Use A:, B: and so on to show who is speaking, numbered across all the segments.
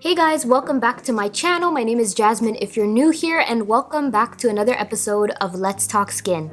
A: Hey guys, welcome back to my channel. My name is Jasmine if you're new here, and welcome back to another episode of Let's Talk Skin.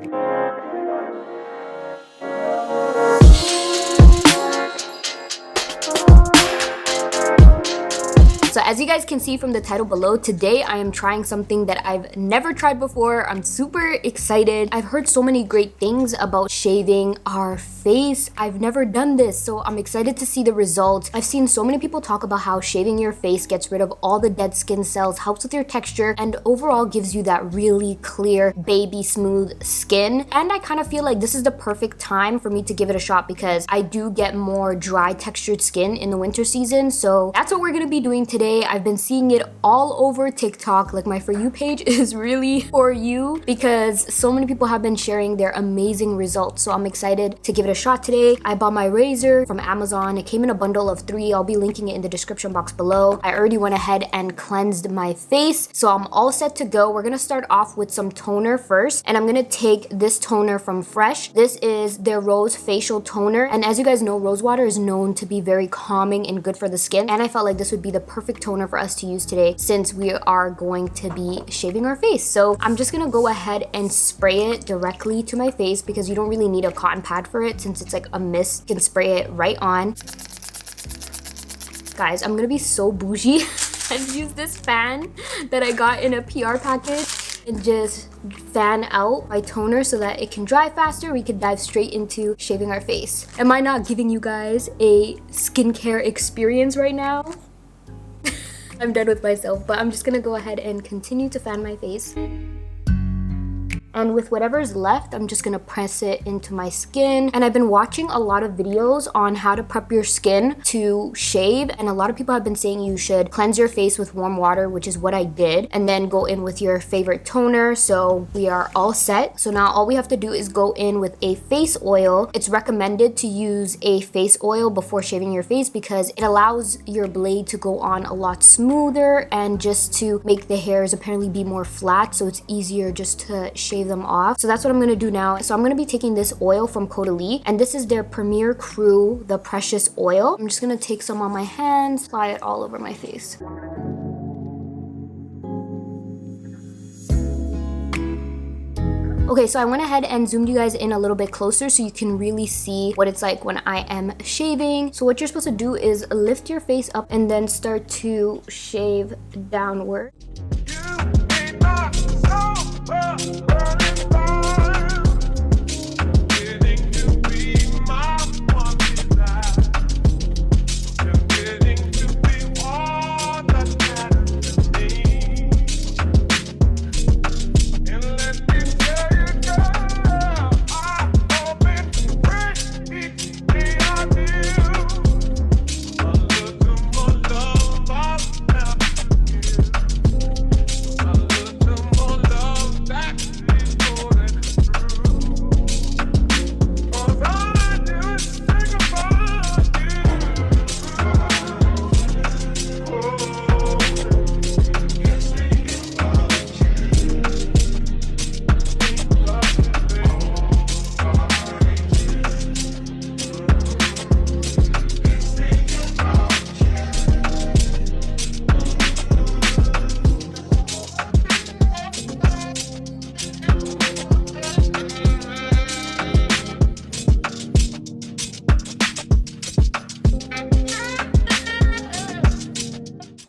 A: So as you guys can see from the title below, today I am trying something that I've never tried before. I'm super excited. I've heard so many great things about shaving our face. I've never done this, so I'm excited to see the results. I've seen so many people talk about how shaving your face gets rid of all the dead skin cells, helps with your texture, and overall gives you that really clear, baby smooth skin. And I kind of feel like this is the perfect time for me to give it a shot because I do get more dry textured skin in the winter season. So that's what we're gonna be doing today. I've been seeing it all over TikTok. Like, my For You page is really for you because so many people have been sharing their amazing results. So I'm excited to give it a shot today. I bought my razor from Amazon. It came in a bundle of 3. I'll be linking it in the description box below. I already went ahead and cleansed my face, so I'm all set to go. We're gonna start off with some toner first, and I'm gonna take this toner from Fresh. This is their Rose Facial Toner, and as you guys know, rose water is known to be very calming and good for the skin, and I felt like this would be the perfect toner for us to use today since we are going to be shaving our face. So I'm just gonna go ahead and spray it directly to my face because you don't really need a cotton pad for it since it's like a mist. You can spray it right on. Guys, I'm gonna be so bougie and use this fan that I got in a PR package and just fan out my toner so that it can dry faster. We can dive straight into shaving our face. Am I not giving you guys a skincare experience right now? I'm done with myself, but I'm just gonna go ahead and continue to fan my face. And with whatever's left, I'm just gonna press it into my skin. And I've been watching a lot of videos on how to prep your skin to shave. And a lot of people have been saying you should cleanse your face with warm water, which is what I did. And then go in with your favorite toner. So we are all set. So now all we have to do is go in with a face oil. It's recommended to use a face oil before shaving your face because it allows your blade to go on a lot smoother and just to make the hairs apparently be more flat. So it's easier just to shave them off. So that's what I'm gonna do now. So I'm gonna be taking this oil from Caudalie, and this is their Premier Crew, the Precious Oil. I'm just gonna take some on my hands, apply it all over my face. Okay, so I went ahead and zoomed you guys in a little bit closer so you can really see what it's like when I am shaving. So what you're supposed to do is lift your face up and then start to shave downward.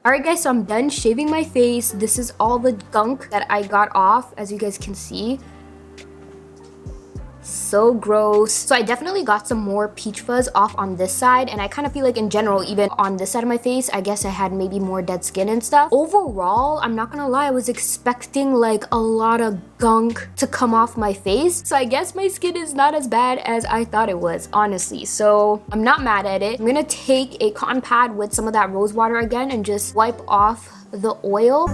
A: Alright guys, so I'm done shaving my face. This is all the gunk that I got off, as you guys can see. So gross. So I definitely got some more peach fuzz off on this side, and I kind of feel like in general, even on this side of my face, I guess I had maybe more dead skin and stuff. Overall, I'm not gonna lie, I was expecting like a lot of gunk to come off my face. So I guess my skin is not as bad as I thought it was, honestly. So I'm not mad at it. I'm gonna take a cotton pad with some of that rose water again and just wipe off the oil.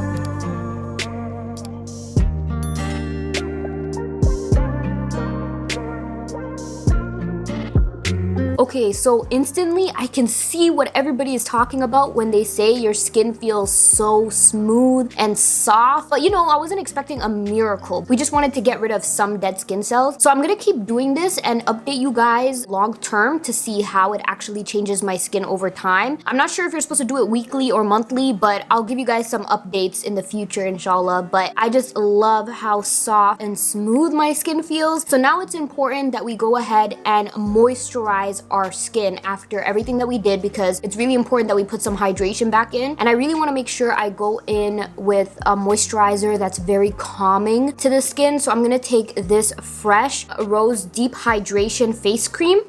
A: Okay, so instantly I can see what everybody is talking about when they say your skin feels so smooth and soft. But you know, I wasn't expecting a miracle. We just wanted to get rid of some dead skin cells. So I'm gonna keep doing this and update you guys long term to see how it actually changes my skin over time. I'm not sure if you're supposed to do it weekly or monthly, but I'll give you guys some updates in the future, inshallah. But I just love how soft and smooth my skin feels. So now it's important that we go ahead and moisturize our skin after everything that we did, because it's really important that we put some hydration back in. And I really want to make sure I go in with a moisturizer that's very calming to the skin. So I'm gonna take this Fresh Rose Deep Hydration Face Cream.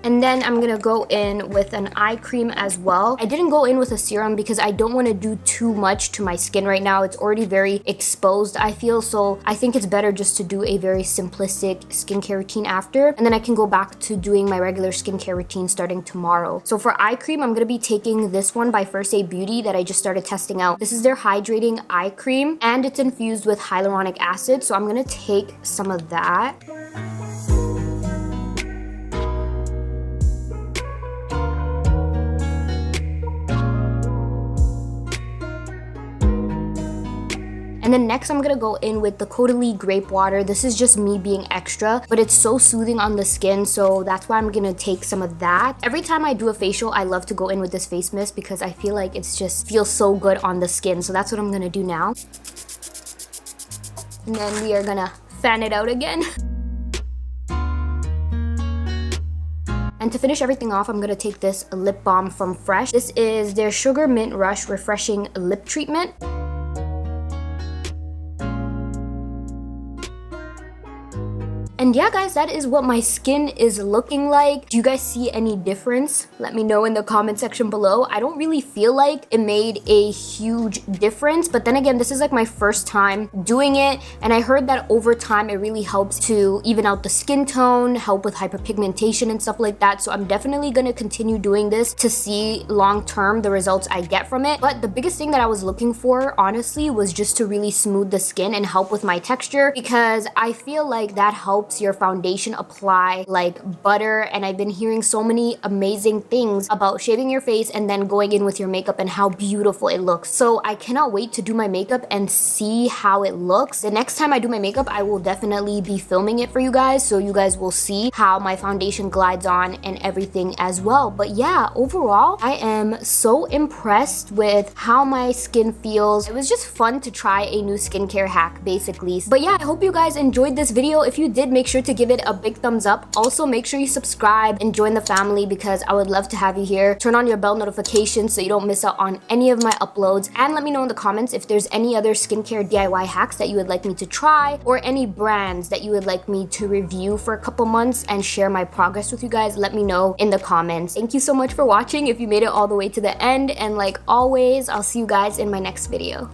A: And then I'm gonna go in with an eye cream as well. I didn't go in with a serum because I don't want to do too much to my skin right now. It's already very exposed, I feel, so I think it's better just to do a very simplistic skincare routine after, and then I can go back to doing my regular skincare routine starting tomorrow. So for eye cream, I'm gonna be taking this one by First Aid Beauty that I just started testing out. This is their Hydrating Eye Cream, and it's infused with hyaluronic acid, so I'm gonna take some of that. And then next I'm gonna go in with the Caudalie Grape Water. This is just me being extra, but it's so soothing on the skin, so that's why I'm gonna take some of that. Every time I do a facial, I love to go in with this face mist because I feel like it's just feels so good on the skin. So that's what I'm gonna do now. And then we are gonna fan it out again. And to finish everything off, I'm gonna take this lip balm from Fresh. This is their Sugar Mint Rush Refreshing Lip Treatment. And yeah, guys, that is what my skin is looking like. Do you guys see any difference? Let me know in the comment section below. I don't really feel like it made a huge difference, but then again, this is like my first time doing it, and I heard that over time it really helps to even out the skin tone, help with hyperpigmentation and stuff like that. So I'm definitely gonna continue doing this to see long term the results I get from it. But the biggest thing that I was looking for, honestly, was just to really smooth the skin and help with my texture, because I feel like that helps your foundation apply like butter. And I've been hearing so many amazing things about shaving your face and then going in with your makeup and how beautiful it looks. So I cannot wait to do my makeup and see how it looks. The next time I do my makeup, I will definitely be filming it for you guys, so you guys will see how my foundation glides on and everything as well. But yeah, overall, I am so impressed with how my skin feels. It was just fun to try a new skincare hack, basically. But yeah, I hope you guys enjoyed this video. If you did, make sure to give it a big thumbs up. Also, make sure you subscribe and join the family because I would love to have you here. Turn on your bell notifications so you don't miss out on any of my uploads, and let me know in the comments if there's any other skincare DIY hacks that you would like me to try, or any brands that you would like me to review for a couple months and share my progress with you guys. Let me know in the comments. Thank you so much for watching if you made it all the way to the end, and like always, I'll see you guys in my next video.